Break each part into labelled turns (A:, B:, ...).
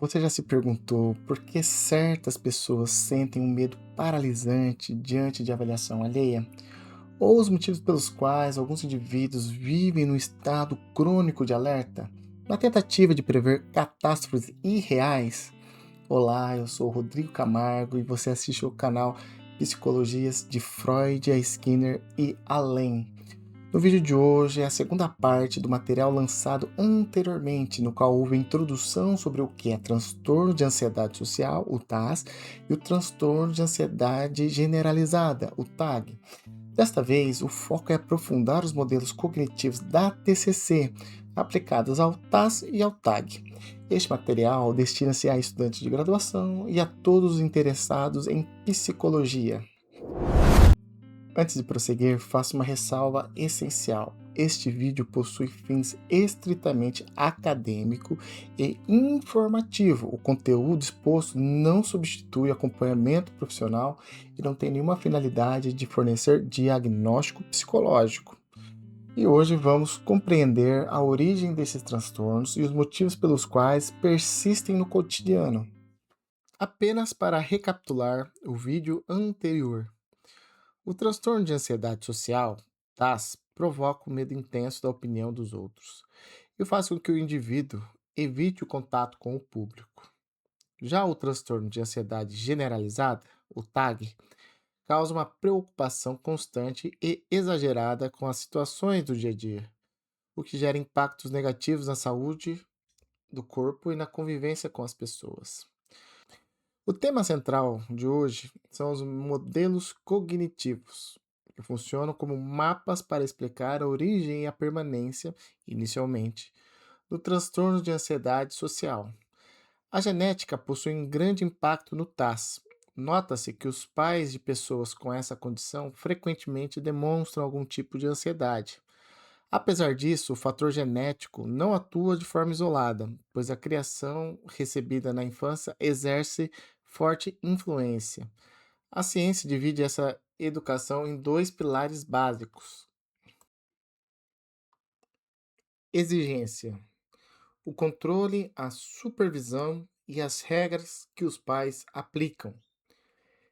A: Você já se perguntou por que certas pessoas sentem um medo paralisante diante de avaliação alheia? Ou os motivos pelos quais alguns indivíduos vivem num estado crônico de alerta, na tentativa de prever catástrofes irreais? Olá, eu sou o Rodrigo Camargo e você assiste o canal Psicologias de Freud a Skinner e Além. No vídeo de hoje é a segunda parte do material lançado anteriormente, no qual houve a introdução sobre o que é transtorno de ansiedade social, o TAS, e o transtorno de ansiedade generalizada, o TAG. Desta vez, o foco é aprofundar os modelos cognitivos da TCC, aplicados ao TAS e ao TAG. Este material destina-se a estudantes de graduação e a todos os interessados em psicologia. Antes de prosseguir, faço uma ressalva essencial. Este vídeo possui fins estritamente acadêmico e informativo. O conteúdo exposto não substitui acompanhamento profissional e não tem nenhuma finalidade de fornecer diagnóstico psicológico. E hoje vamos compreender a origem desses transtornos e os motivos pelos quais persistem no cotidiano. Apenas para recapitular o vídeo anterior. O transtorno de ansiedade social, TAS, provoca o medo intenso da opinião dos outros e faz com que o indivíduo evite o contato com o público. Já o transtorno de ansiedade generalizada, o TAG, causa uma preocupação constante e exagerada com as situações do dia a dia, o que gera impactos negativos na saúde do corpo e na convivência com as pessoas. O tema central de hoje são os modelos cognitivos, que funcionam como mapas para explicar a origem e a permanência, inicialmente, do transtorno de ansiedade social. A genética possui um grande impacto no TAS. Nota-se que os pais de pessoas com essa condição frequentemente demonstram algum tipo de ansiedade. Apesar disso, o fator genético não atua de forma isolada, pois a criação recebida na infância exerce forte influência. A ciência divide essa educação em dois pilares básicos: exigência, o controle, a supervisão e as regras que os pais aplicam;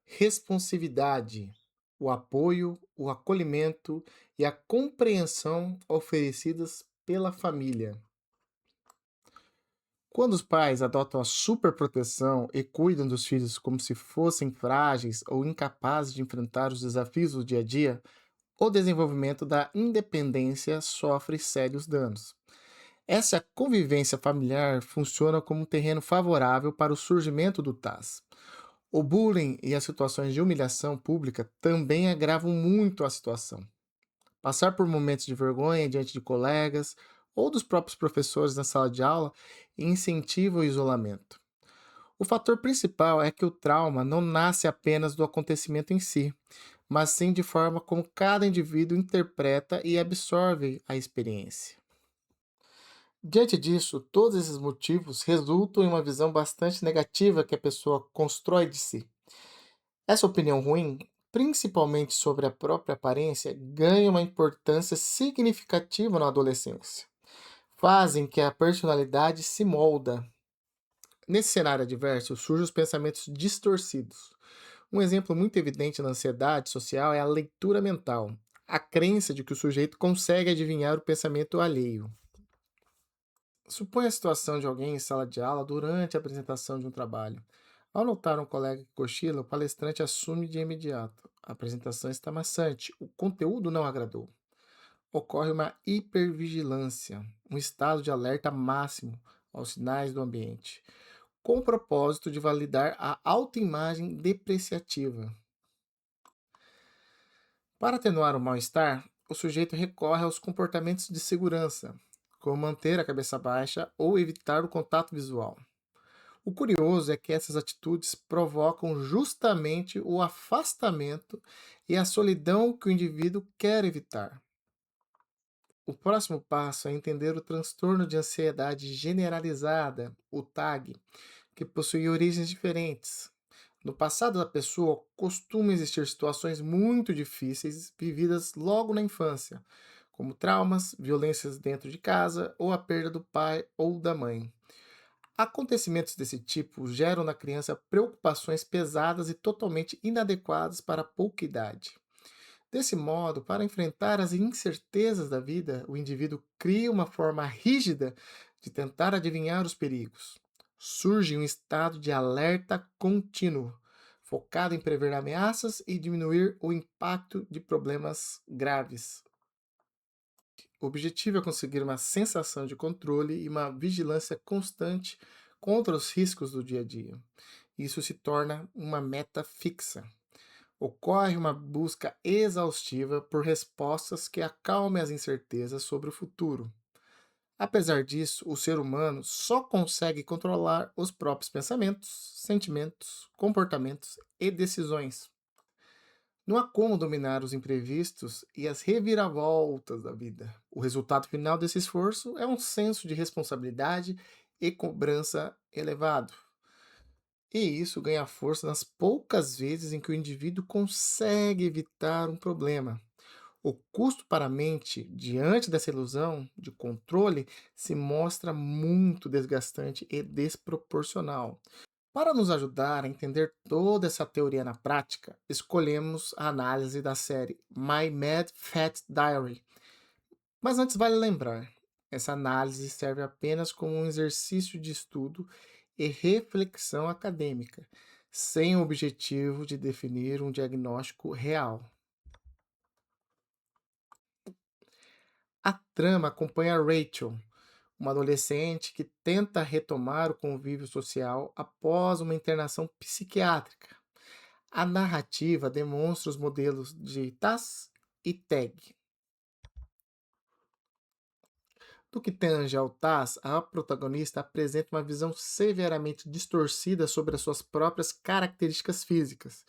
A: responsividade, o apoio, o acolhimento e a compreensão oferecidas pela família. Quando os pais adotam a superproteção e cuidam dos filhos como se fossem frágeis ou incapazes de enfrentar os desafios do dia a dia, o desenvolvimento da independência sofre sérios danos. Essa convivência familiar funciona como um terreno favorável para o surgimento do TAS. O bullying e as situações de humilhação pública também agravam muito a situação. Passar por momentos de vergonha diante de colegas ou dos próprios professores na sala de aula incentiva o isolamento. O fator principal é que o trauma não nasce apenas do acontecimento em si, mas sim de forma como cada indivíduo interpreta e absorve a experiência. Diante disso, todos esses motivos resultam em uma visão bastante negativa que a pessoa constrói de si. Essa opinião ruim, principalmente sobre a própria aparência, ganha uma importância significativa na adolescência. Fazem que a personalidade se molda. Nesse cenário adverso, surgem os pensamentos distorcidos. Um exemplo muito evidente na ansiedade social é a leitura mental, a crença de que o sujeito consegue adivinhar o pensamento alheio. Suponha a situação de alguém em sala de aula durante a apresentação de um trabalho. Ao notar um colega que cochila, o palestrante assume de imediato: a apresentação está maçante, o conteúdo não agradou. Ocorre uma hipervigilância, um estado de alerta máximo aos sinais do ambiente, com o propósito de validar a autoimagem depreciativa. Para atenuar o mal-estar, o sujeito recorre aos comportamentos de segurança, como manter a cabeça baixa ou evitar o contato visual. O curioso é que essas atitudes provocam justamente o afastamento e a solidão que o indivíduo quer evitar. O próximo passo é entender o transtorno de ansiedade generalizada, o TAG, que possui origens diferentes. No passado da pessoa, costumam existir situações muito difíceis vividas logo na infância, como traumas, violências dentro de casa ou a perda do pai ou da mãe. Acontecimentos desse tipo geram na criança preocupações pesadas e totalmente inadequadas para pouca idade. Desse modo, para enfrentar as incertezas da vida, o indivíduo cria uma forma rígida de tentar adivinhar os perigos. Surge um estado de alerta contínuo, focado em prever ameaças e diminuir o impacto de problemas graves. O objetivo é conseguir uma sensação de controle e uma vigilância constante contra os riscos do dia a dia. Isso se torna uma meta fixa. Ocorre uma busca exaustiva por respostas que acalmem as incertezas sobre o futuro. Apesar disso, o ser humano só consegue controlar os próprios pensamentos, sentimentos, comportamentos e decisões. Não há como dominar os imprevistos e as reviravoltas da vida. O resultado final desse esforço é um senso de responsabilidade e cobrança elevado. E isso ganha força nas poucas vezes em que o indivíduo consegue evitar um problema. O custo para a mente, diante dessa ilusão de controle, se mostra muito desgastante e desproporcional. Para nos ajudar a entender toda essa teoria na prática, escolhemos a análise da série My Mad Fat Diary. Mas antes vale lembrar, essa análise serve apenas como um exercício de estudo e reflexão acadêmica, sem o objetivo de definir um diagnóstico real. A trama acompanha Rachel, uma adolescente que tenta retomar o convívio social após uma internação psiquiátrica. A narrativa demonstra os modelos de TAS e TAG. Do que tange ao TAS, a protagonista apresenta uma visão severamente distorcida sobre as suas próprias características físicas.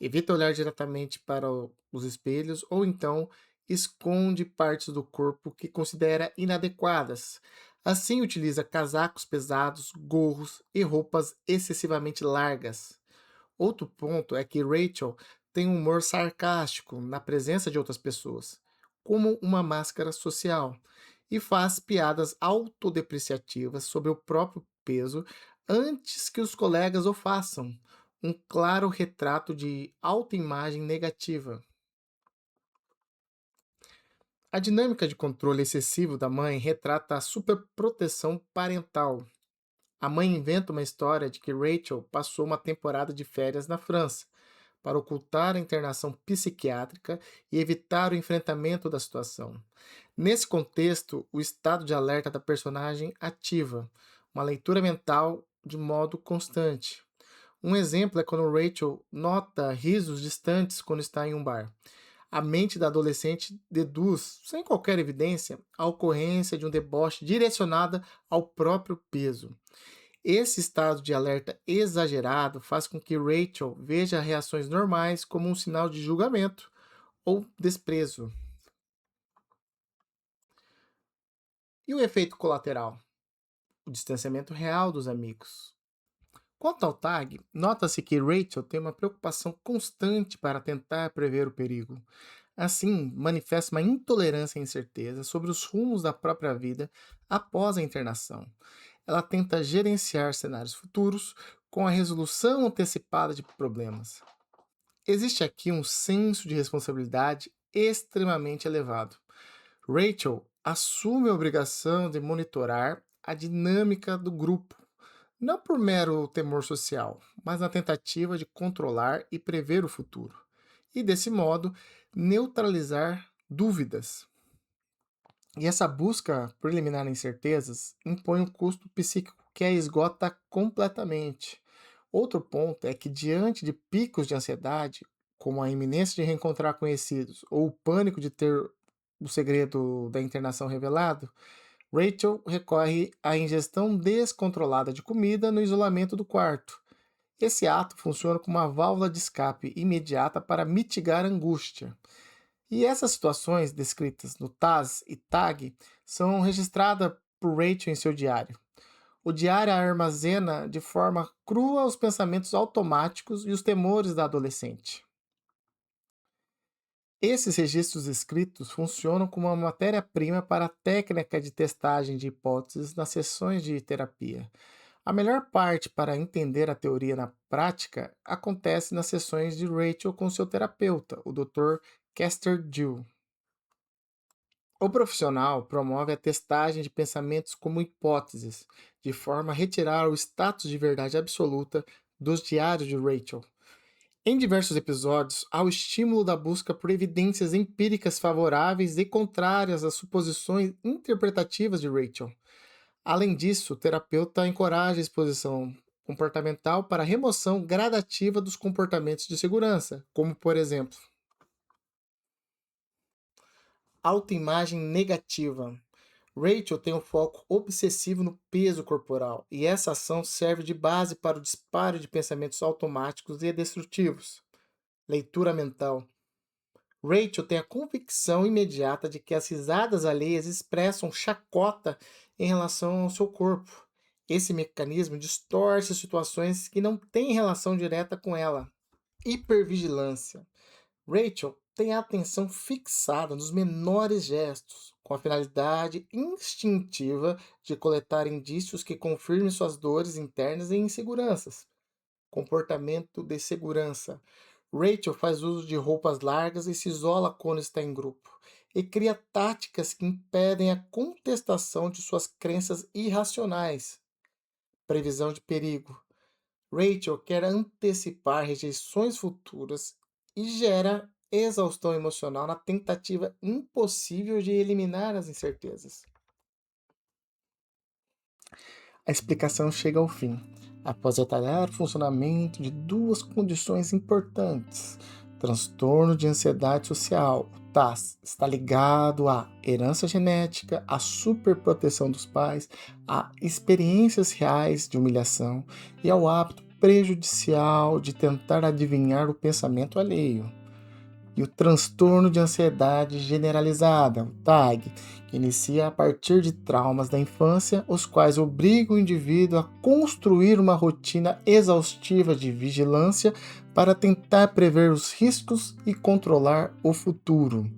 A: Evita olhar diretamente para os espelhos ou então esconde partes do corpo que considera inadequadas. Assim, utiliza casacos pesados, gorros e roupas excessivamente largas. Outro ponto é que Rachel tem um humor sarcástico na presença de outras pessoas, como uma máscara social, e faz piadas autodepreciativas sobre o próprio peso antes que os colegas o façam. Um claro retrato de autoimagem negativa. A dinâmica de controle excessivo da mãe retrata a superproteção parental. A mãe inventa uma história de que Rachel passou uma temporada de férias na França para ocultar a internação psiquiátrica e evitar o enfrentamento da situação. Nesse contexto, o estado de alerta da personagem ativa uma leitura mental de modo constante. Um exemplo é quando Rachel nota risos distantes quando está em um bar. A mente da adolescente deduz, sem qualquer evidência, a ocorrência de um deboche direcionada ao próprio peso. Esse estado de alerta exagerado faz com que Rachel veja reações normais como um sinal de julgamento ou desprezo. E o efeito colateral? O distanciamento real dos amigos. Quanto ao tag, nota-se que Rachel tem uma preocupação constante para tentar prever o perigo. Assim, manifesta uma intolerância e incerteza sobre os rumos da própria vida após a internação. Ela tenta gerenciar cenários futuros com a resolução antecipada de problemas. Existe aqui um senso de responsabilidade extremamente elevado. Rachel assume a obrigação de monitorar a dinâmica do grupo, não por mero temor social, mas na tentativa de controlar e prever o futuro, e desse modo neutralizar dúvidas. E essa busca por eliminar incertezas impõe um custo psíquico que a esgota completamente. Outro ponto é que, diante de picos de ansiedade, como a iminência de reencontrar conhecidos ou o pânico de ter o segredo da internação revelado, Rachel recorre à ingestão descontrolada de comida no isolamento do quarto. Esse ato funciona como uma válvula de escape imediata para mitigar a angústia. E essas situações descritas no TAS e TAG são registradas por Rachel em seu diário. O diário armazena de forma crua os pensamentos automáticos e os temores da adolescente. Esses registros escritos funcionam como uma matéria-prima para a técnica de testagem de hipóteses nas sessões de terapia. A melhor parte para entender a teoria na prática acontece nas sessões de Rachel com seu terapeuta, o Dr. Kester Dill. O profissional promove a testagem de pensamentos como hipóteses, de forma a retirar o status de verdade absoluta dos diários de Rachel. Em diversos episódios, há o estímulo da busca por evidências empíricas favoráveis e contrárias às suposições interpretativas de Rachel. Além disso, o terapeuta encoraja a exposição comportamental para a remoção gradativa dos comportamentos de segurança, como, por exemplo, autoimagem negativa. Rachel tem um foco obsessivo no peso corporal, e essa ação serve de base para o disparo de pensamentos automáticos e destrutivos. Leitura mental. Rachel tem a convicção imediata de que as risadas alheias expressam chacota em relação ao seu corpo. Esse mecanismo distorce situações que não têm relação direta com ela. Hipervigilância. Rachel tem a atenção fixada nos menores gestos, com a finalidade instintiva de coletar indícios que confirmem suas dores internas e inseguranças. Comportamento de segurança. Rachel faz uso de roupas largas e se isola quando está em grupo, e cria táticas que impedem a contestação de suas crenças irracionais. Previsão de perigo. Rachel quer antecipar rejeições futuras e gera exaustão emocional na tentativa impossível de eliminar as incertezas. A explicação chega ao fim, após detalhar o funcionamento de duas condições importantes. Transtorno de ansiedade social, o TAS, está ligado à herança genética, à superproteção dos pais, a experiências reais de humilhação e ao hábito prejudicial de tentar adivinhar o pensamento alheio. E o transtorno de ansiedade generalizada, o TAG, que inicia a partir de traumas da infância, os quais obrigam o indivíduo a construir uma rotina exaustiva de vigilância para tentar prever os riscos e controlar o futuro.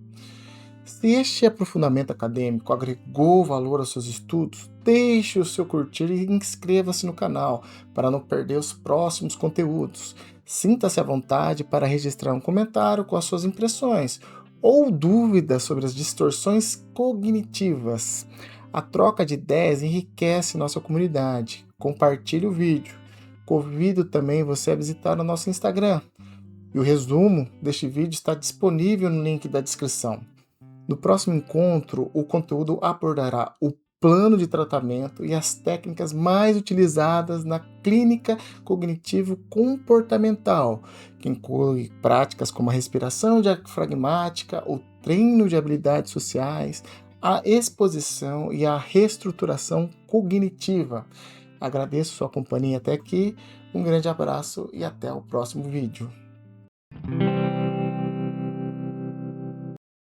A: Se este aprofundamento acadêmico agregou valor aos seus estudos, deixe o seu curtir e inscreva-se no canal para não perder os próximos conteúdos. Sinta-se à vontade para registrar um comentário com as suas impressões ou dúvidas sobre as distorções cognitivas. A troca de ideias enriquece nossa comunidade. Compartilhe o vídeo. Convido também você a visitar o nosso Instagram. E o resumo deste vídeo está disponível no link da descrição. No próximo encontro, o conteúdo abordará o plano de tratamento e as técnicas mais utilizadas na clínica cognitivo-comportamental, que inclui práticas como a respiração diafragmática, o treino de habilidades sociais, a exposição e a reestruturação cognitiva. Agradeço sua companhia até aqui, um grande abraço e até o próximo vídeo.